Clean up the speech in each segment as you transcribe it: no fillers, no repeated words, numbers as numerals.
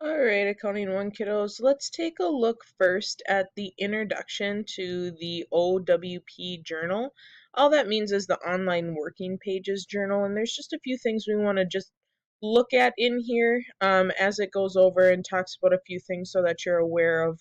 Alright, Accounting 1 kiddos, let's take a look first at the introduction to the OWP journal. All that means is the Online Working Pages journal, and there's just a few things we want to just look at in here as it goes over and talks about a few things so that you're aware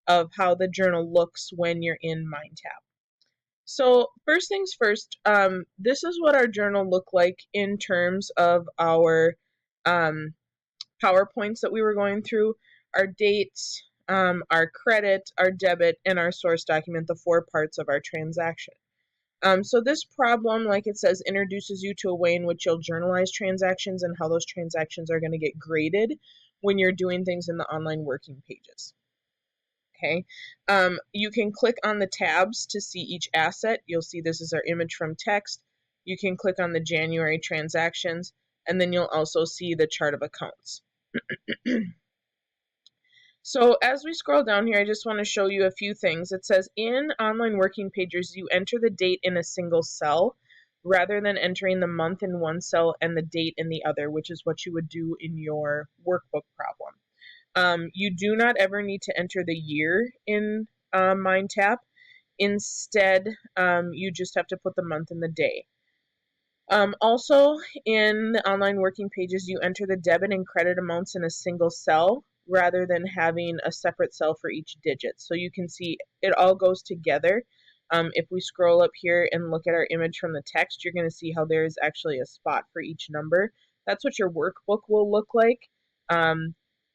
of how the journal looks when you're in MindTap. So first things first, this is what our journal looked like in terms of our PowerPoints that we were going through, our dates, our credit, our debit, and our source document, the four parts of our transaction. So this problem, like it says, introduces you to a way in which you'll journalize transactions and how those transactions are going to get graded when you're doing things in the online working pages. Okay, you can click on the tabs to see each asset. You'll see this is our image from text. You can click on the January transactions, and then you'll also see the chart of accounts. So as we scroll down here, I just want to show you a few things. It says in Online Working Pages, you enter the date in a single cell rather than entering the month in one cell and the date in the other, which is what you would do in your workbook problem. You do not ever need to enter the year in MindTap. Instead, you just have to put the month and the day. Also, in the Online Working Pages, you enter the debit and credit amounts in a single cell rather than having a separate cell for each digit. So you can see it all goes together. If we scroll up here and look at our image from the text, you're going to see how there is actually a spot for each number. That's what your workbook will look like.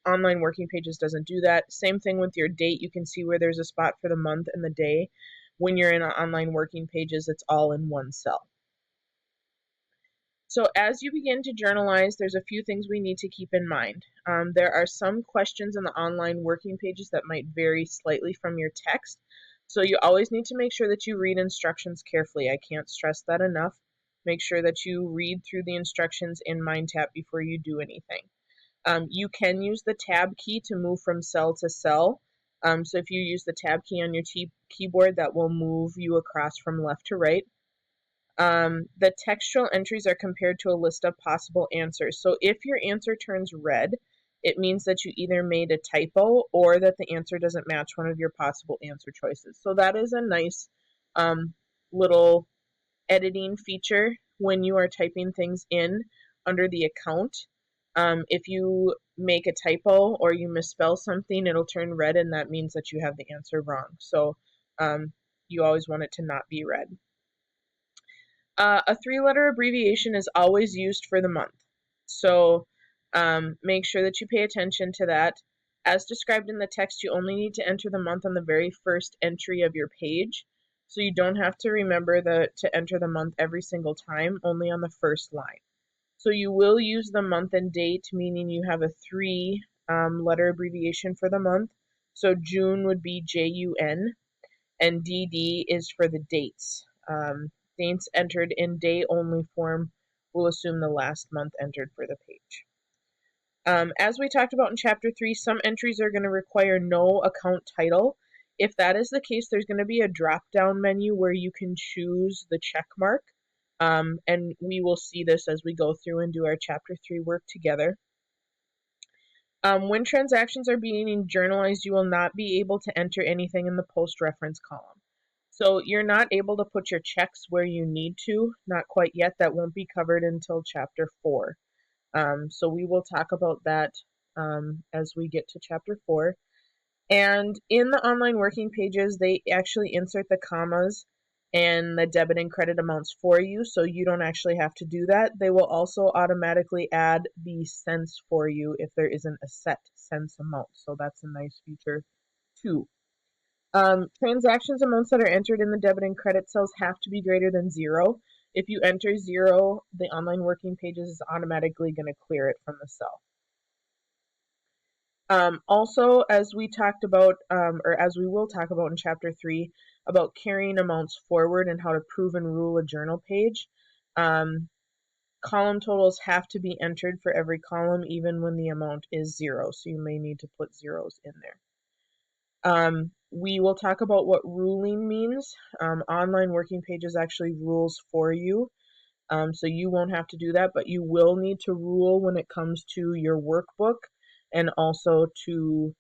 Online Working Pages doesn't do that. Same thing with your date. You can see where there's a spot for the month and the day. When you're in Online Working Pages, it's all in one cell. So as you begin to journalize, there's a few things we need to keep in mind. There are some questions in the Online Working Pages that might vary slightly from your text. So you always need to make sure that you read instructions carefully. I can't stress that enough. Make sure that you read through the instructions in MindTap before you do anything. You can use the Tab key to move from cell to cell. So if you use the Tab key on your keyboard, that will move you across from left to right. The textual entries are compared to a list of possible answers. So if your answer turns red, it means that you either made a typo or that the answer doesn't match one of your possible answer choices. So that is a nice little editing feature when you are typing things in under the account. If you make a typo or you misspell something, it'll turn red, and that means that you have the answer wrong. So you always want it to not be red. A 3-letter abbreviation is always used for the month. So make sure that you pay attention to that. As described in the text, you only need to enter the month on the very first entry of your page. So you don't have to remember to enter the month every single time, only on the first line. So you will use the month and date, meaning you have a 3-letter abbreviation for the month. So June would be JUN, and DD is for the dates. Dates entered in day-only form will assume the last month entered for the page. As we talked about in Chapter 3, some entries are going to require no account title. If that is the case, there's going to be a drop-down menu where you can choose the check mark, and we will see this as we go through and do our Chapter 3 work together. When transactions are being journalized, you will not be able to enter anything in the post-reference column. So you're not able to put your checks where you need to, not quite yet. That won't be covered until Chapter 4. So we will talk about that as we get to Chapter 4. And in the Online Working Pages, they actually insert the commas and the debit and credit amounts for you, so you don't actually have to do that. They will also automatically add the cents for you if there isn't a set cents amount. So that's a nice feature too. Transactions amounts that are entered in the debit and credit cells have to be greater than 0. If you enter 0, the Online Working Pages is automatically going to clear it from the cell. Also, as we talked about, or as we will talk about in Chapter 3, about carrying amounts forward and how to prove and rule a journal page, column totals have to be entered for every column, even when the amount is 0, so you may need to put zeros in there. We will talk about what ruling means. Online Working Pages actually rules for you, so you won't have to do that, but you will need to rule when it comes to your workbook, and also to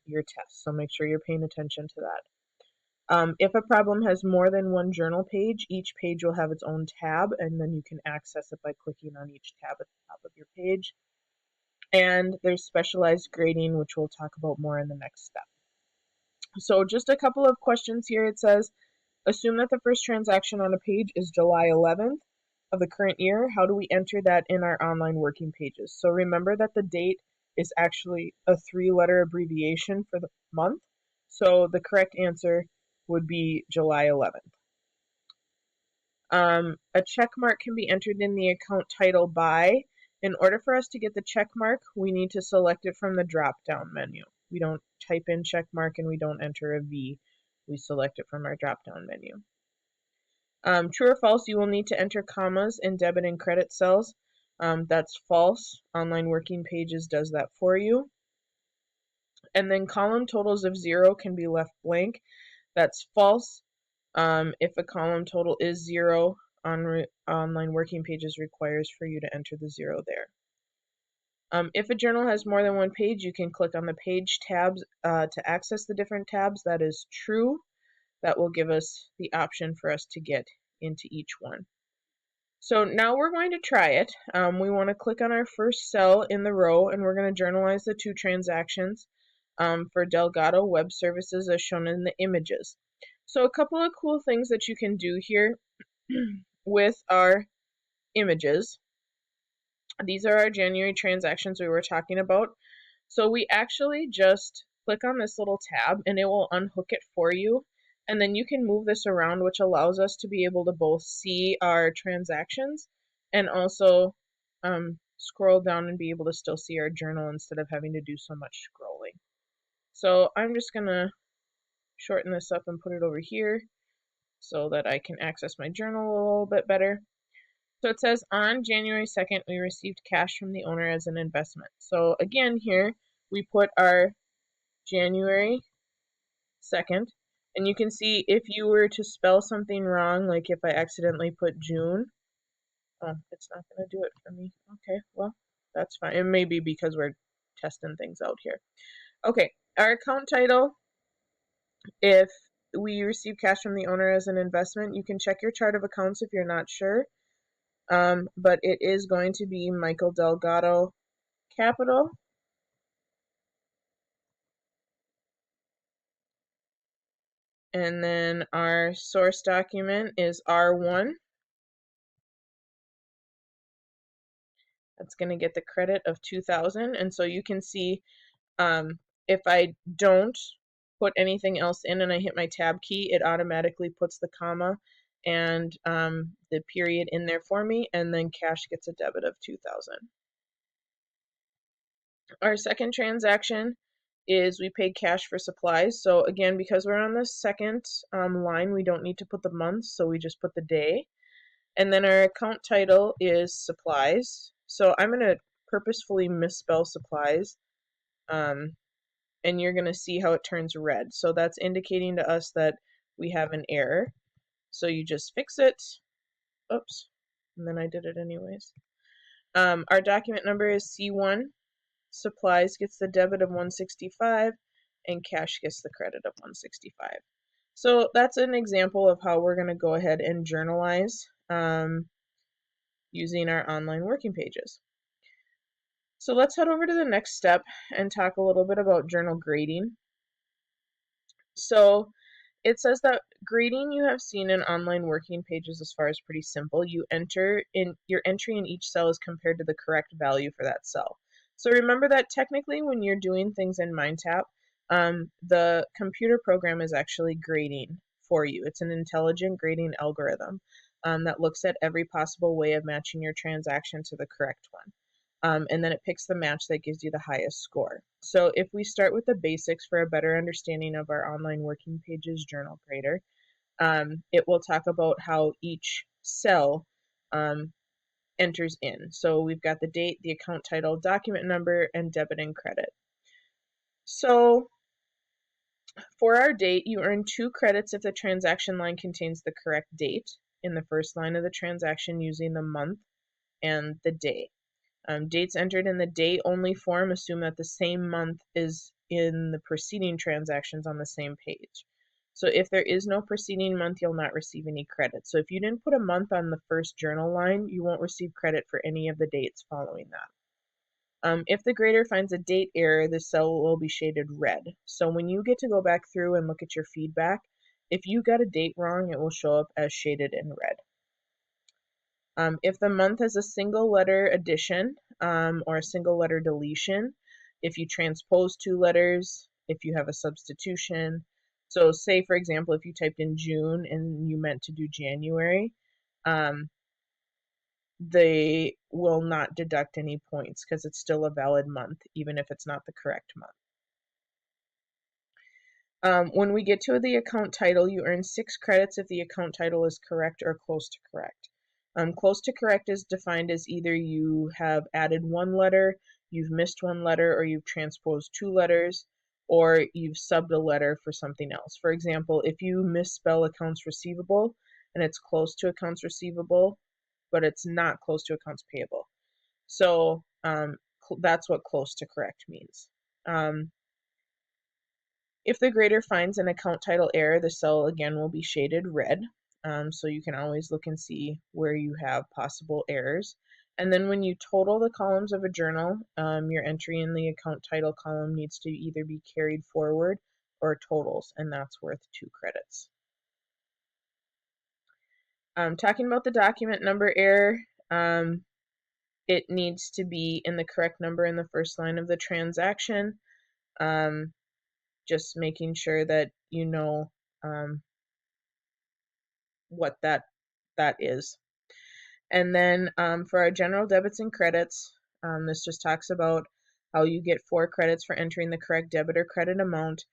your test. So make sure you're paying attention to that. If a problem has more than one journal page, each page will have its own tab, and then you can access it by clicking on each tab at the top of your page. And there's specialized grading, which we'll talk about more in the next step. So just a couple of questions here. It says, assume that the first transaction on a page is July 11th of the current year. How do we enter that in our online working pages? So remember that the date is actually a 3-letter abbreviation for the month. So the correct answer would be July 11th. A check mark can be entered in the account title by. In order for us to get the check mark, we need to select it from the drop-down menu. We don't type in check mark and we don't enter a V. We select it from our drop-down menu. True or false, you will need to enter commas in debit and credit cells. That's false. Online Working Pages does that for you. And then column totals of 0 can be left blank. That's false. If a column total is 0, Online Working Pages requires for you to enter the 0 there. If a journal has more than one page, you can click on the page tabs to access the different tabs. That is true. That will give us the option for us to get into each one. So now we're going to try it. We want to click on our first cell in the row, and we're going to journalize the 2 transactions for Delgado Web Services as shown in the images. So a couple of cool things that you can do here with our images. These are our January transactions we were talking about. So we actually just click on this little tab and it will unhook it for you. And then you can move this around, which allows us to be able to both see our transactions and also scroll down and be able to still see our journal instead of having to do so much scrolling. So I'm just going to shorten this up and put it over here so that I can access my journal a little bit better. So it says on January 2nd, we received cash from the owner as an investment. So again, here we put our January 2nd, and you can see if you were to spell something wrong, like if I accidentally put June, oh, it's not going to do it for me. Okay, well, that's fine. It may be because we're testing things out here. Okay, our account title, if we receive cash from the owner as an investment, you can check your chart of accounts if you're not sure. But it is going to be Michael Delgado Capital. And then our source document is R1. That's going to get the credit of 2,000. And so you can see if I don't put anything else in and I hit my tab key, it automatically puts the comma and the period in there for me, and then cash gets a debit of 2,000. Our second transaction is we paid cash for supplies. So again, because we're on the second line, we don't need to put the month, so we just put the day. And then our account title is supplies. So I'm going to purposefully misspell supplies. And you're going to see how it turns red. So that's indicating to us that we have an error. So you just fix it. Oops. And then I did it anyways. Our document number is C1. Supplies gets the debit of 165 and cash gets the credit of 165. So that's an example of how we're going to go ahead and journalize using our online working pages. So let's head over to the next step and talk a little bit about journal grading. So it says that grading you have seen in online working pages as far as pretty simple. Your entry in each cell is compared to the correct value for that cell. So remember that technically when you're doing things in MindTap, the computer program is actually grading for you. It's an intelligent grading algorithm that looks at every possible way of matching your transaction to the correct one. And then it picks the match that gives you the highest score. So if we start with the basics for a better understanding of our online working pages journal grader, it will talk about how each cell enters in. So we've got the date, the account title, document number, and debit and credit. So for our date, you earn 2 credits if the transaction line contains the correct date in the first line of the transaction using the month and the day. Dates entered in the day-only form assume that the same month is in the preceding transactions on the same page. So if there is no preceding month, you'll not receive any credit. So if you didn't put a month on the first journal line, you won't receive credit for any of the dates following that. If the grader finds a date error, the cell will be shaded red. So when you get to go back through and look at your feedback, if you got a date wrong, it will show up as shaded in red. If the month has a single letter addition or a single letter deletion, if you transpose two letters, if you have a substitution. So say, for example, if you typed in June and you meant to do January, they will not deduct any points because it's still a valid month, even if it's not the correct month. When we get to the account title, you earn 6 credits if the account title is correct or close to correct. Close to correct is defined as either you have added one letter, you've missed one letter, or you've transposed two letters, or you've subbed a letter for something else. For example, if you misspell accounts receivable and it's close to accounts receivable, but it's not close to accounts payable. So that's what close to correct means. If the grader finds an account title error, the cell again will be shaded red. So you can always look and see where you have possible errors. And then when you total the columns of a journal, your entry in the account title column needs to either be carried forward or totals, and that's worth 2 credits. Talking about the document number error, it needs to be in the correct number in the first line of the transaction. Just making sure that you know what that is. And then for our general debits and credits, this just talks about how you get 4 credits for entering the correct debit or credit amount.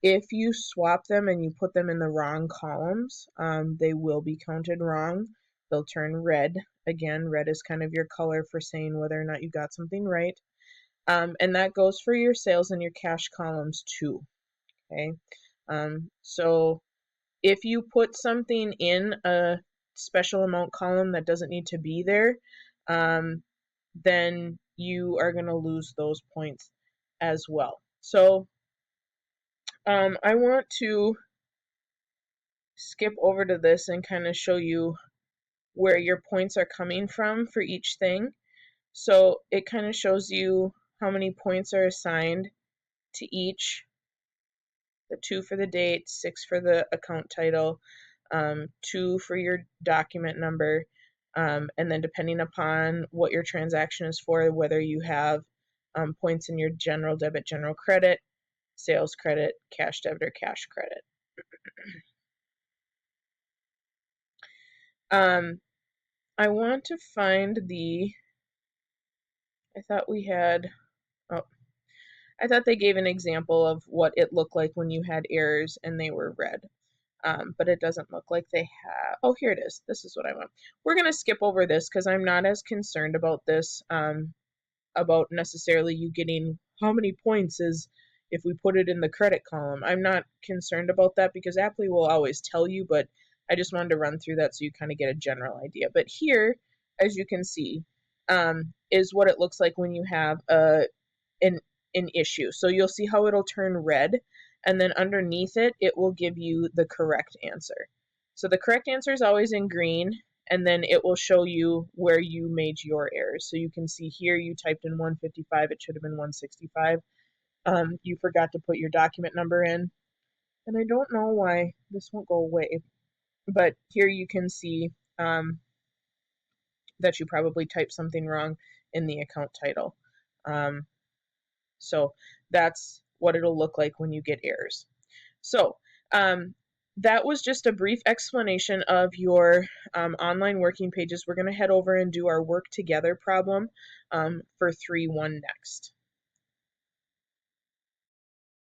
If you swap them and you put them in the wrong columns, they will be counted wrong. They'll turn red. Again, red is kind of your color for saying whether or not you got something right. And that goes for your sales and your cash columns too. Okay, so if you put something in a special amount column that doesn't need to be there, then you are going to lose those points as well. So I want to skip over to this and kind of show you where your points are coming from for each thing. So it kind of shows you how many points are assigned to each. The 2 for the date, 6 for the account title, 2 for your document number, and then depending upon what your transaction is for, whether you have points in your general debit, general credit, sales credit, cash debit, or cash credit. I want to find I thought we had, I thought they gave an example of what it looked like when you had errors and they were red. But it doesn't look like they have. Oh, here it is. This is what I want. We're going to skip over this because I'm not as concerned about this, about necessarily you getting how many points is if we put it in the credit column. I'm not concerned about that because Aptly will always tell you, but I just wanted to run through that so you kind of get a general idea. But here, as you can see, is what it looks like when you have an issue. So you'll see how it'll turn red, and then underneath it, it will give you the correct answer. So the correct answer is always in green, and then it will show you where you made your errors. So you can see here you typed in 155, it should have been 165. You forgot to put your document number in, and I don't know why this won't go away, but here you can see that you probably typed something wrong in the account title. So that's what it'll look like when you get errors. So that was just a brief explanation of your online working pages. We're going to head over and do our work together problem for 3-1 next.